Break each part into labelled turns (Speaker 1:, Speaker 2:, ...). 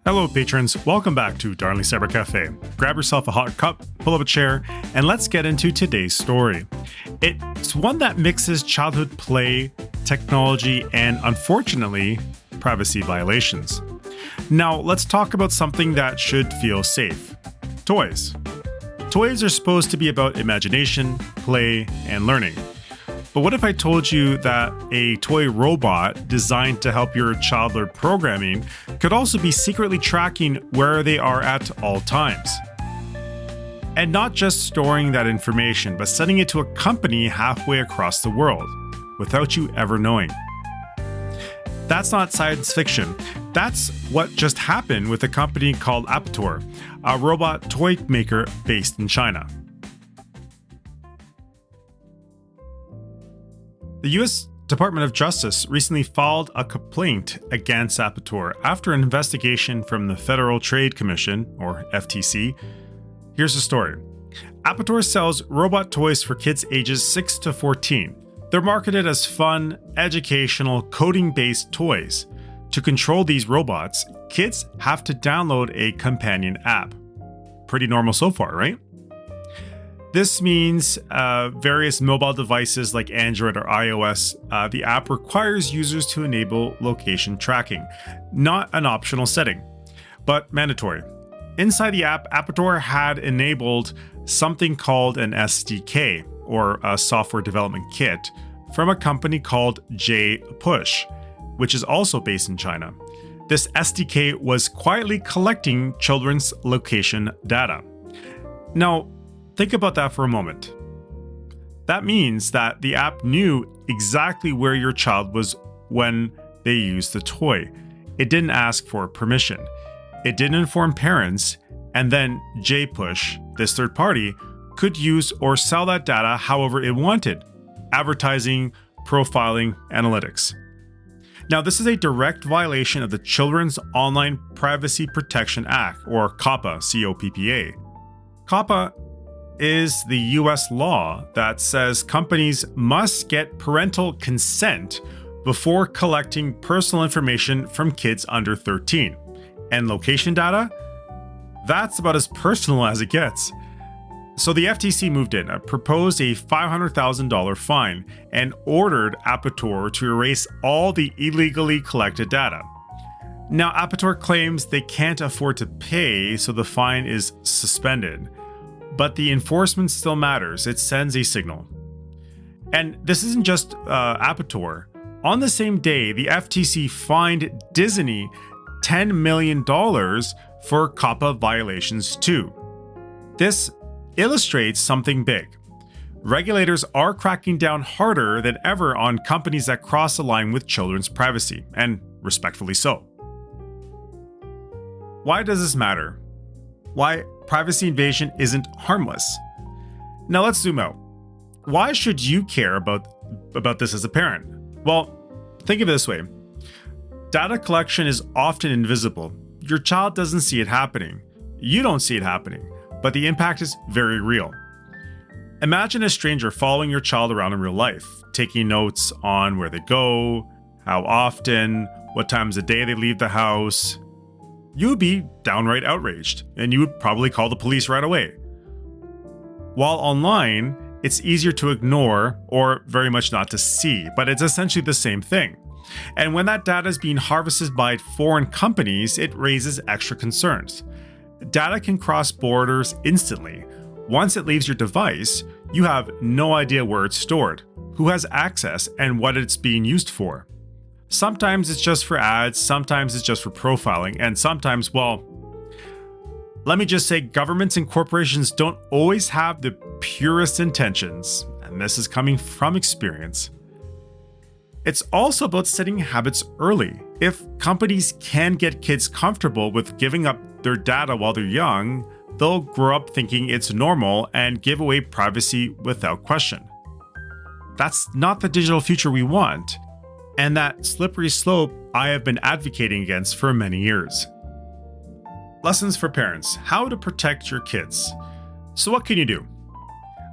Speaker 1: Hello, patrons. Welcome back to Darnley Cyber Café. Grab yourself a hot cup, pull up a chair, and let's get into today's story. It's one that mixes childhood play, technology, and unfortunately, privacy violations. Now, let's talk about something that should feel safe. Toys. Toys are supposed to be about imagination, play, and learning. But what if I told you that a toy robot designed to help your child learn programming could also be secretly tracking where they are at all times? And not just storing that information, but sending it to a company halfway across the world without you ever knowing. That's not science fiction. That's what just happened with a company called Apator, a robot toy maker based in China. The U.S. Department of Justice recently filed a complaint against Apator after an investigation from the Federal Trade Commission, or FTC. Here's the story. Apator sells robot toys for kids ages 6 to 14. They're marketed as fun, educational, coding-based toys. To control these robots, kids have to download a companion app. Pretty normal so far, right? This means various mobile devices like Android or iOS, the app requires users to enable location tracking, not an optional setting, but mandatory. Inside the app, Apator had enabled something called an SDK, or a software development kit, from a company called Push, which is also based in China. This SDK was quietly collecting children's location data. Now, think about that for a moment. That means that the app knew exactly where your child was when they used the toy. It didn't ask for permission. It didn't inform parents, and then Push, this third party, could use or sell that data however it wanted. Advertising, profiling, analytics. Now, this is a direct violation of the Children's Online Privacy Protection Act, or COPPA, C-O-P-P-A. COPPA is the US law that says companies must get parental consent before collecting personal information from kids under 13. And location data? That's about as personal as it gets. So the FTC moved in, proposed a $500,000 fine, and ordered Apator to erase all the illegally collected data. Now, Apator claims they can't afford to pay, so the fine is suspended. But the enforcement still matters. It sends a signal. And this isn't just Apator. On the same day, the FTC fined Disney $10 million for COPPA violations too. This illustrates something big. Regulators are cracking down harder than ever on companies that cross the line with children's privacy, and respectfully so. Why does this matter? Why privacy invasion isn't harmless? Now let's zoom out. Why should you care about this as a parent? Well, think of it this way. Data collection is often invisible. Your child doesn't see it happening. You don't see it happening, but the impact is very real. Imagine a stranger following your child around in real life, taking notes on where they go, how often, what times of day they leave the house. You would be downright outraged, and you would probably call the police right away. While online, it's easier to ignore or very much not to see, but it's essentially the same thing. And when that data is being harvested by foreign companies, it raises extra concerns. Data can cross borders instantly. Once it leaves your device, you have no idea where it's stored, who has access, and what it's being used for. Sometimes it's just for ads, sometimes it's just for profiling, and sometimes, well, let me just say governments and corporations don't always have the purest intentions, and this is coming from experience. It's also about setting habits early. If companies can get kids comfortable with giving up their data while they're young, they'll grow up thinking it's normal and give away privacy without question. That's not the digital future we want, and that slippery slope I have been advocating against for many years. Lessons for parents: how to protect your kids. So what can you do?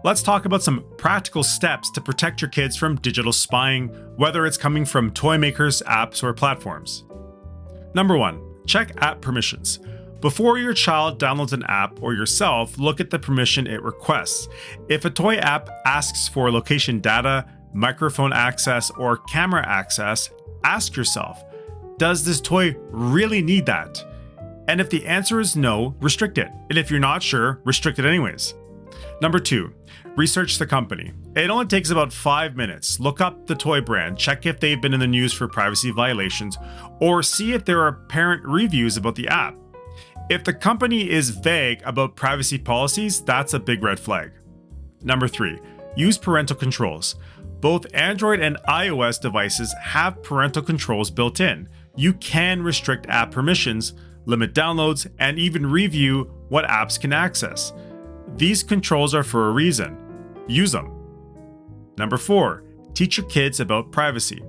Speaker 1: Let's talk about some practical steps to protect your kids from digital spying, whether it's coming from toy makers, apps, or platforms. Number 1, Check app permissions. Before your child downloads an app or yourself, look at the permission it requests. If a toy app asks for location data, microphone access, or camera access, ask yourself, does this toy really need that? And if the answer is no, restrict it. And if you're not sure, restrict it anyways. Number 2, research the company. It only takes about 5 minutes. Look up the toy brand, check if they've been in the news for privacy violations, or see if there are parent reviews about the app. If the company is vague about privacy policies, that's a big red flag. Number 3, use parental controls. Both Android and iOS devices have parental controls built in. You can restrict app permissions, limit downloads, and even review what apps can access. These controls are for a reason. Use them. Number 4, teach your kids about privacy.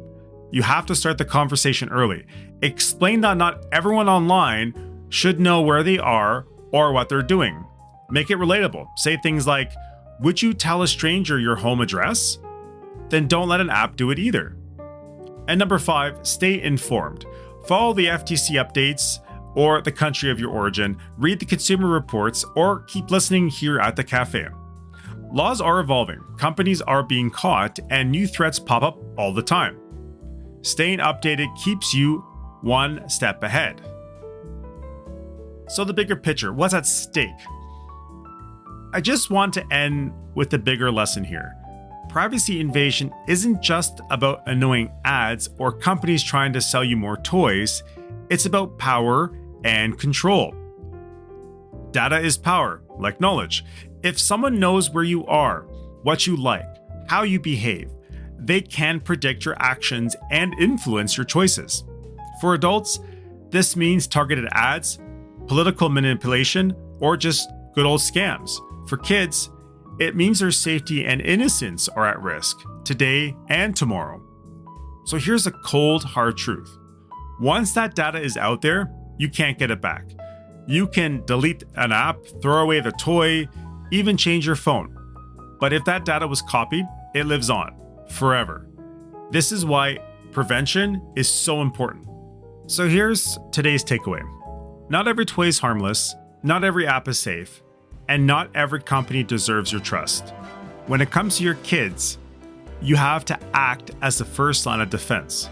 Speaker 1: You have to start the conversation early. Explain that not everyone online should know where they are or what they're doing. Make it relatable. Say things like, would you tell a stranger your home address? Then don't let an app do it either. And number 5, stay informed. Follow the FTC updates or the country of your origin, read the consumer reports, or keep listening here at the Café. Laws are evolving, companies are being caught, and new threats pop up all the time. Staying updated keeps you one step ahead. So the bigger picture, what's at stake? I just want to end with the bigger lesson here. Privacy invasion isn't just about annoying ads or companies trying to sell you more toys. It's about power and control. Data is power, like knowledge. If someone knows where you are, what you like, how you behave, they can predict your actions and influence your choices. For adults, this means targeted ads, political manipulation, or just good old scams. For kids, it means their safety and innocence are at risk today and tomorrow. So here's a cold, hard truth. Once that data is out there, you can't get it back. You can delete an app, throw away the toy, even change your phone. But if that data was copied, it lives on forever. This is why prevention is so important. So here's today's takeaway. Not every toy is harmless, not every app is safe, and not every company deserves your trust. When it comes to your kids, you have to act as the first line of defense.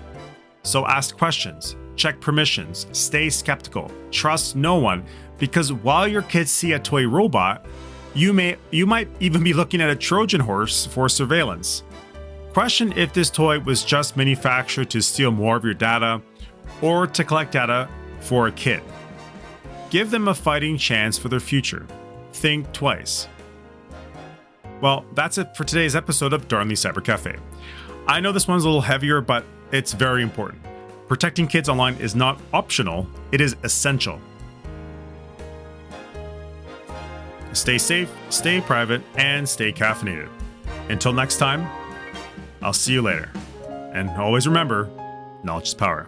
Speaker 1: So ask questions, check permissions, stay skeptical, trust no one, because while your kids see a toy robot, you might even be looking at a Trojan horse for surveillance. Question if this toy was just manufactured to steal more of your data or to collect data for a kid. Give them a fighting chance for their future. Think twice. Well, that's it for today's episode of Darnley Cyber Cafe. I know this one's a little heavier, but it's very important. Protecting kids online is not optional, it is essential. Stay safe, stay private, and stay caffeinated. Until next time, I'll see you later. And always remember, knowledge is power.